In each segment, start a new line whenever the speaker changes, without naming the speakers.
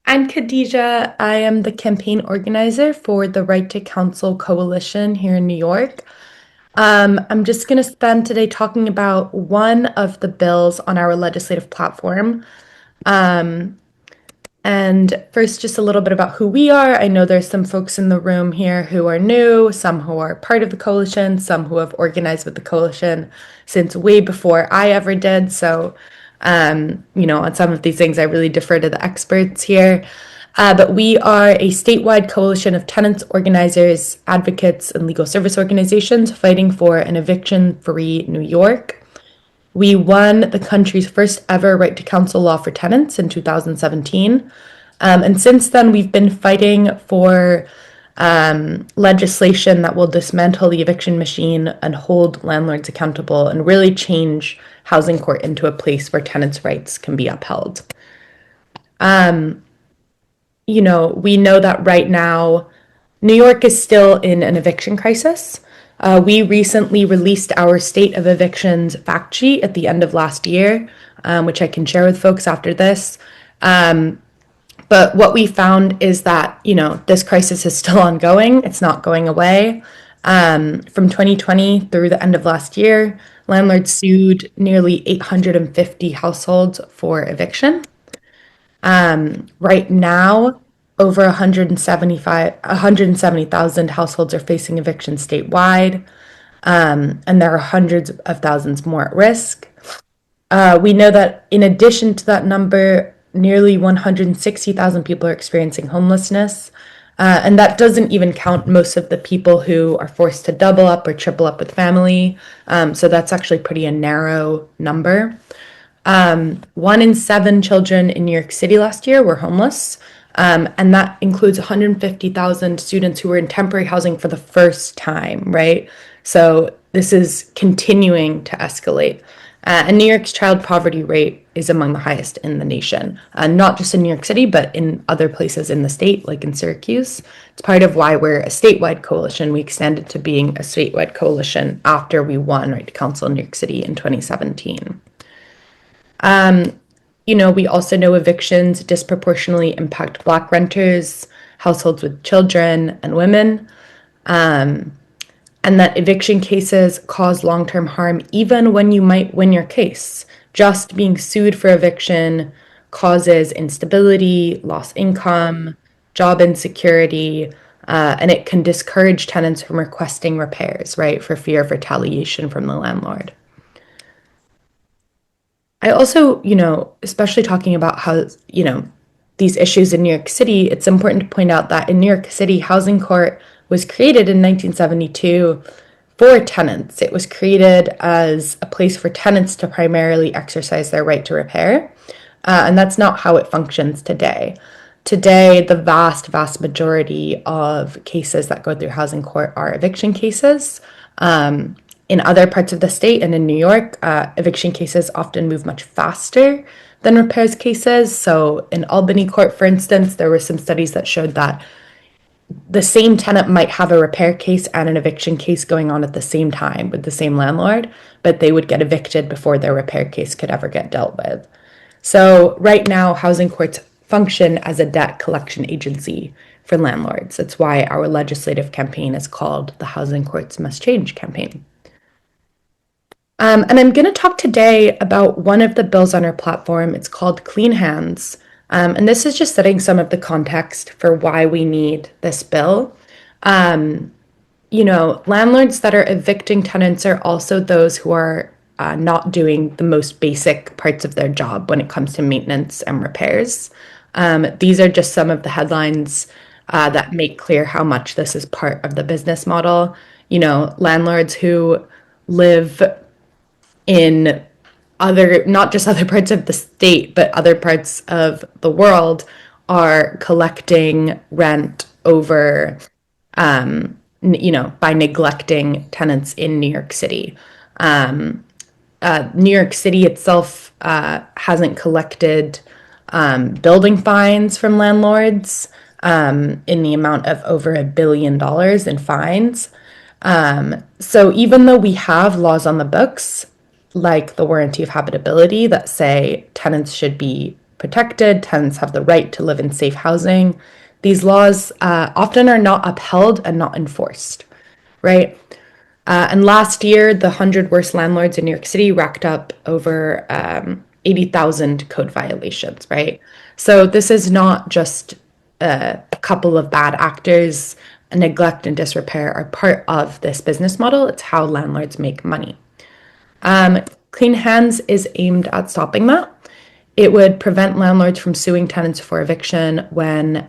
I'm Khadija. I am the campaign organizer for the Right to Counsel Coalition here in New York. I'm just going to spend today talking about one of the bills on our legislative platform. Um, and first, just a little bit about who we are. I know there's some folks in the room here who are new, some who are part of the coalition, some who have organized with the coalition since way before I ever did. So, on some of these things, I really defer to the experts here. But we are a statewide coalition of tenants, organizers, advocates, and legal service organizations fighting for an eviction-free New York. We won the country's first ever right to counsel law for tenants in 2017. And since then, we've been fighting for legislation that will dismantle the eviction machine and hold landlords accountable and really change housing court into a place where tenants' rights can be upheld. We know that right now, New York is still in an eviction crisis. We recently released our state of evictions fact sheet at the end of last year, which I can share with folks after this. But what we found is that, this crisis is still ongoing. It's not going away. From 2020 through the end of last year, landlords sued nearly 850 households for eviction. Right now, over 170,000 households are facing eviction statewide, and there are hundreds of thousands more at risk. We know that in addition to that number, nearly 160,000 people are experiencing homelessness. And that doesn't even count most of the people who are forced to double up or triple up with family. So that's actually pretty a narrow number. 1 in 7 children in New York City last year were homeless. And that includes 150,000 students who were in temporary housing for the first time, right? So this is continuing to escalate. And New York's child poverty rate is among the highest in the nation, not just in New York City, but in other places in the state, like in Syracuse. It's part of why we're a statewide coalition. We extended to being a statewide coalition after we won Right to Counsel in New York City in 2017. We also know evictions disproportionately impact Black renters, households with children, and women, and that eviction cases cause long-term harm even when you might win your case. Just being sued for eviction causes instability, lost income, job insecurity, and it can discourage tenants from requesting repairs, right, for fear of retaliation from the landlord. I also, especially talking about how, these issues in New York City, it's important to point out that in New York City, housing court was created in 1972 for tenants. It was created as a place for tenants to primarily exercise their right to repair. And that's not how it functions today. Today, the vast, vast majority of cases that go through housing court are eviction cases. In other parts of the state and in New York, eviction cases often move much faster than repairs cases. So in Albany court, for instance, there were some studies that showed that the same tenant might have a repair case and an eviction case going on at the same time with the same landlord, but they would get evicted before their repair case could ever get dealt with. So right now, housing courts function as a debt collection agency for landlords. That's why our legislative campaign is called the Housing Courts Must Change campaign. And I'm going to talk today about one of the bills on our platform. It's called Clean Hands. And this is just setting some of the context for why we need this bill. Landlords that are evicting tenants are also those who are not doing the most basic parts of their job when it comes to maintenance and repairs. These are just some of the headlines that make clear how much this is part of the business model. Landlords who live in not just other parts of the state, but other parts of the world are collecting rent over, by neglecting tenants in New York City. New York City itself hasn't collected building fines from landlords in the amount of over $1 billion in fines. So even though we have laws on the books, like the warranty of habitability that say tenants should be protected. Tenants have the right to live in safe housing. These laws often are not upheld and not enforced, right? And last year, the 100 worst landlords in New York City racked up over 80,000 code violations, right? So this is not just a couple of bad actors. Neglect and disrepair are part of this business model. It's how landlords make money. Clean Hands is aimed at stopping that. It would prevent landlords from suing tenants for eviction when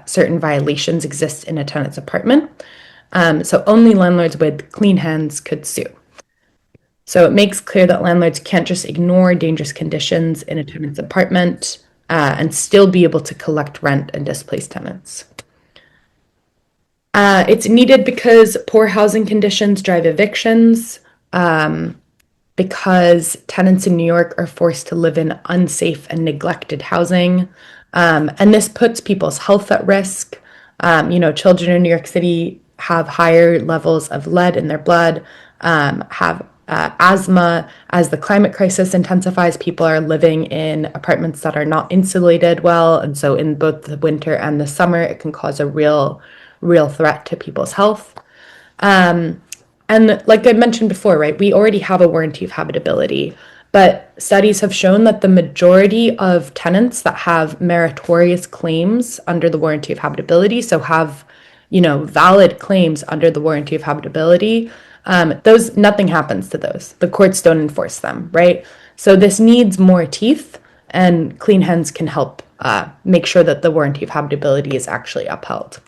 certain violations exist in a tenant's apartment. So only landlords with clean hands could sue. So it makes clear that landlords can't just ignore dangerous conditions in a tenant's apartment and still be able to collect rent and displace tenants. It's needed because poor housing conditions drive evictions, because tenants in New York are forced to live in unsafe and neglected housing. And this puts people's health at risk. Children in New York City have higher levels of lead in their blood, have asthma. As the climate crisis intensifies, people are living in apartments that are not insulated well. And so, in both the winter and the summer, it can cause a real threat to people's health. And like I mentioned before, right, we already have a warranty of habitability, but studies have shown that the majority of tenants that have meritorious claims under the warranty of habitability, so have, valid claims under the warranty of habitability, those nothing happens to those. The courts don't enforce them, right? So this needs more teeth, and Clean Hands can help make sure that the warranty of habitability is actually upheld.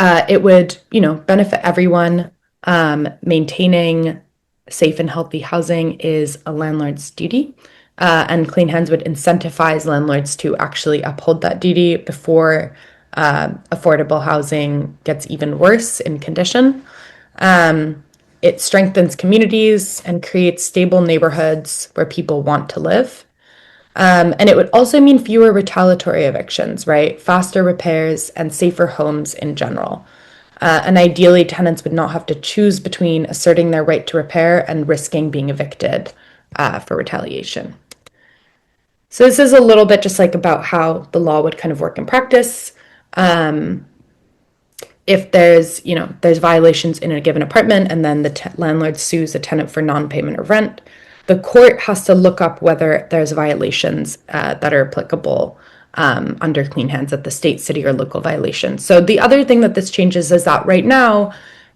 It would, benefit everyone. Maintaining safe and healthy housing is a landlord's duty, and Clean Hands would incentivize landlords to actually uphold that duty before affordable housing gets even worse in condition. It strengthens communities and creates stable neighborhoods where people want to live. And it would also mean fewer retaliatory evictions, right? Faster repairs and safer homes in general. And ideally, tenants would not have to choose between asserting their right to repair and risking being evicted for retaliation. So this is a little bit just like about how the law would kind of work in practice. If there's violations in a given apartment and then the landlord sues the tenant for non-payment of rent, the court has to look up whether there's violations that are applicable under Clean Hands at the state, city, or local violations. So the other thing that this changes is that right now,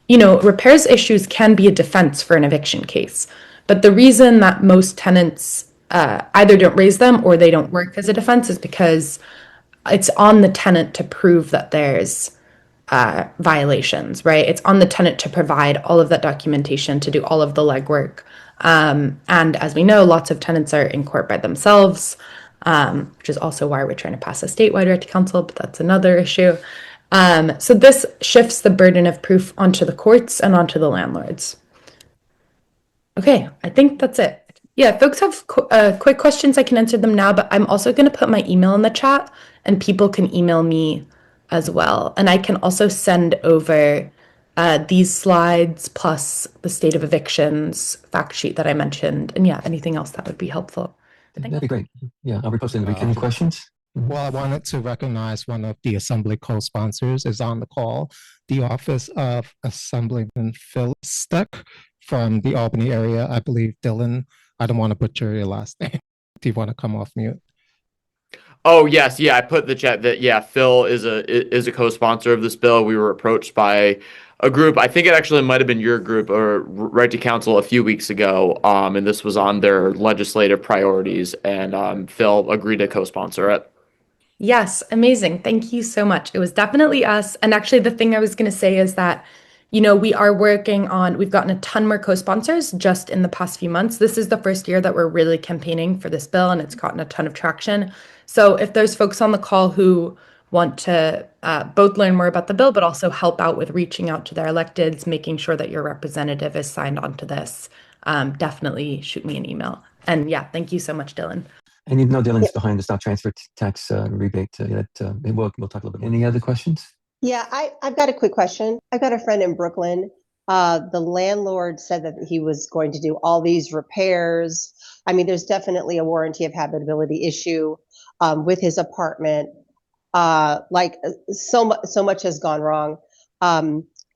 repairs issues can be a defense for an eviction case. But the reason that most tenants either don't raise them or they don't work as a defense is because it's on the tenant to prove that there's violations, right? It's on the tenant to provide all of that documentation, to do all of the legwork. And as we know, lots of tenants are in court by themselves, which is also why we're trying to pass a statewide right to counsel, but that's another issue. So this shifts the burden of proof onto the courts and onto the landlords. Okay, I think that's it. Yeah, if folks have quick questions, I can answer them now, but I'm also going to put my email in the chat and people can email me as well. And I can also send over these slides plus the state of evictions fact sheet that I mentioned. And yeah, anything else that would be helpful.
That'd be great. Yeah, I'll repost it in the week. Any questions?
Well, I wanted to recognize one of the Assembly co-sponsors is on the call, the Office of Assemblyman Phil Steck from the Albany area. I believe Dylan, I don't want to butcher your last name. Do you want to come off mute?
Oh yes, yeah. I put the chat that Phil is a co-sponsor of this bill. We were approached by a group. I think it actually might have been your group or Right to Counsel a few weeks ago. And this was on their legislative priorities, and Phil agreed to co-sponsor it.
Yes, amazing. Thank you so much. It was definitely us. And actually, the thing I was going to say is that, we've gotten a ton more co-sponsors just in the past few months. This is the first year that we're really campaigning for this bill, and it's gotten a ton of traction. So if there's folks on the call who want to both learn more about the bill, but also help out with reaching out to their electeds, making sure that your representative is signed on to this, definitely shoot me an email. And yeah, thank you so much, Dylan.
And Dylan's behind the stop transfer tax rebate. We'll talk a little bit. Any other questions?
Yeah, I've got a quick question. I've got a friend in Brooklyn. The landlord said that he was going to do all these repairs I mean, there's definitely a warranty of habitability issue with his apartment. So much has gone wrong.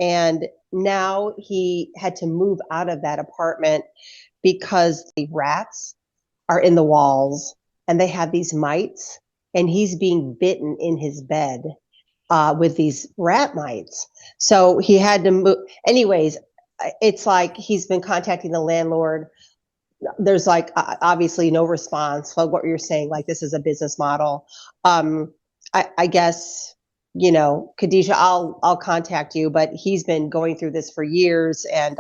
And now he had to move out of that apartment because the rats are in the walls and they have these mites and he's being bitten in his bed with these rat mites. So he had to move. Anyways, it's like he's been contacting the landlord. There's like obviously no response. Like what you're saying, like this is a business model. I guess Khadijah, I'll contact you, but he's been going through this for years, and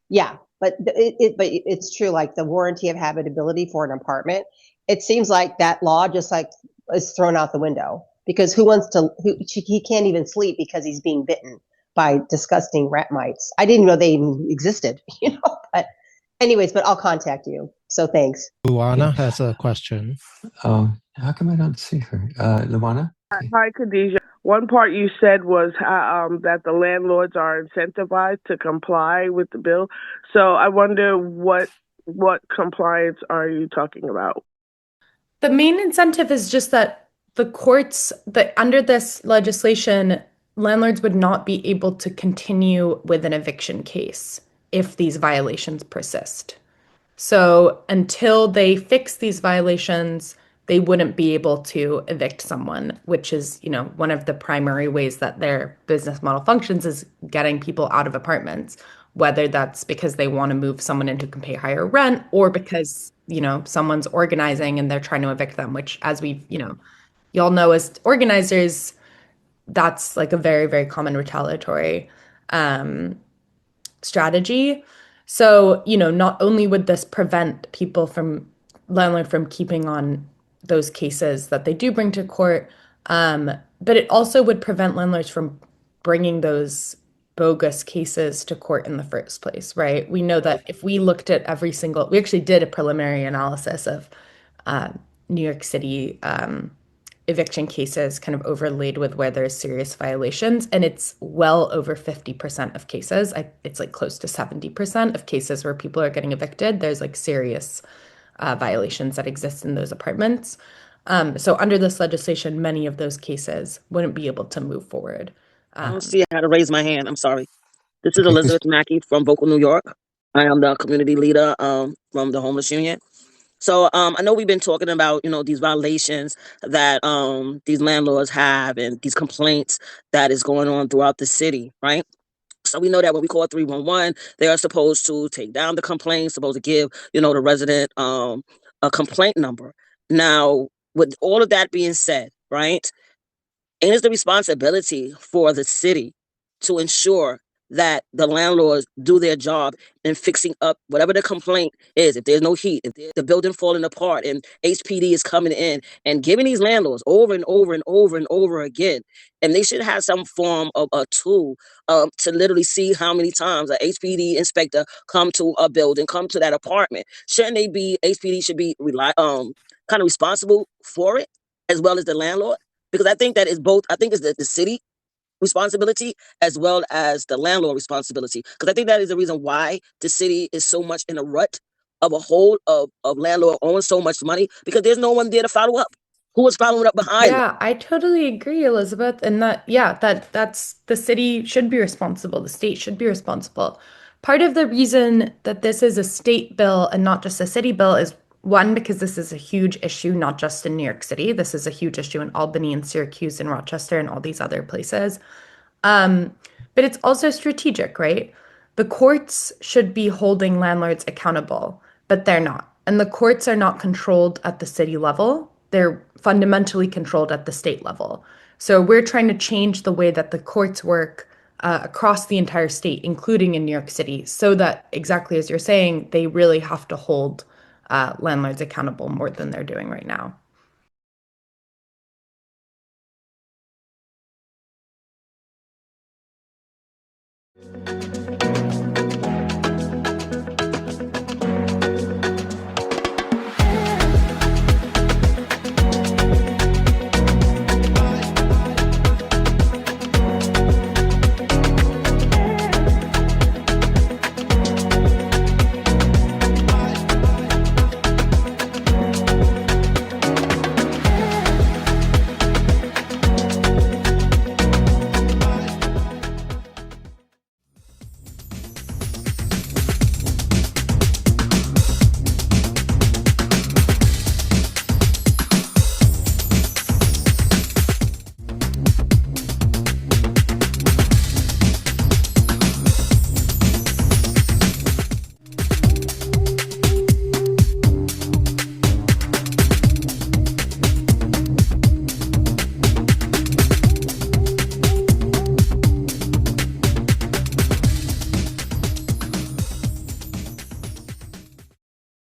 yeah, but it's true. Like the warranty of habitability for an apartment, it seems like that law just like is thrown out the window because who wants to? He can't even sleep because he's being bitten by disgusting rat mites. I didn't know they even existed, but anyways, but I'll contact you. So thanks.
Luana has a question.
How come I don't see her? Luana? Okay.
Hi, Khadijah. One part you said was that the landlords are incentivized to comply with the bill. So I wonder what compliance are you talking about?
The main incentive is just that the courts, that under this legislation, landlords would not be able to continue with an eviction case if these violations persist. So until they fix these violations, they wouldn't be able to evict someone, which is, one of the primary ways that their business model functions is getting people out of apartments, whether that's because they want to move someone in who can pay higher rent or because, someone's organizing and they're trying to evict them, which as we, y'all know as organizers, that's like a very, very common retaliatory strategy. So, not only would this prevent landlord from keeping on those cases that they do bring to court, but it also would prevent landlords from bringing those bogus cases to court in the first place, right? We know that if we looked at we actually did a preliminary analysis of New York City eviction cases kind of overlaid with where there's serious violations, and it's well over 50% of cases. It's like close to 70% of cases where people are getting evicted. There's like serious violations that exist in those apartments. So under this legislation, many of those cases wouldn't be able to move forward.
I don't see how to raise my hand. I'm sorry. This is Elizabeth Mackey from Vocal, New York. I am the community leader from the Homeless Union. So I know we've been talking about, these violations that these landlords have and these complaints that is going on throughout the city, right? So we know that when we call 311, they are supposed to take down the complaint, supposed to give, the resident a complaint number. Now, with all of that being said, right? And it's the responsibility for the city to ensure that the landlords do their job in fixing up whatever the complaint is. If there's no heat, if the building falling apart and HPD is coming in and giving these landlords over and over and over and over again, and they should have some form of a tool to literally see how many times a HPD inspector come to a building, come to that apartment. Shouldn't they be, HPD should be kind of responsible for it as well as the landlord? Because I think that is both. I think it's the city responsibility as well as the landlord responsibility. Because I think that is the reason why the city is so much in a rut of a hole of landlord owing so much money, because there's no one there to follow up. Who is following up behind them?
Yeah, I totally agree, Elizabeth. And that's the city should be responsible. The state should be responsible. Part of the reason that this is a state bill and not just a city bill is one, because this is a huge issue, not just in New York City. This is a huge issue in Albany and Syracuse and Rochester and all these other places. But it's also strategic, right? The courts should be holding landlords accountable, but they're not. And the courts are not controlled at the city level. They're fundamentally controlled at the state level. So we're trying to change the way that the courts work across the entire state, including in New York City, so that, exactly as you're saying, they really have to hold landlords accountable more than they're doing right now.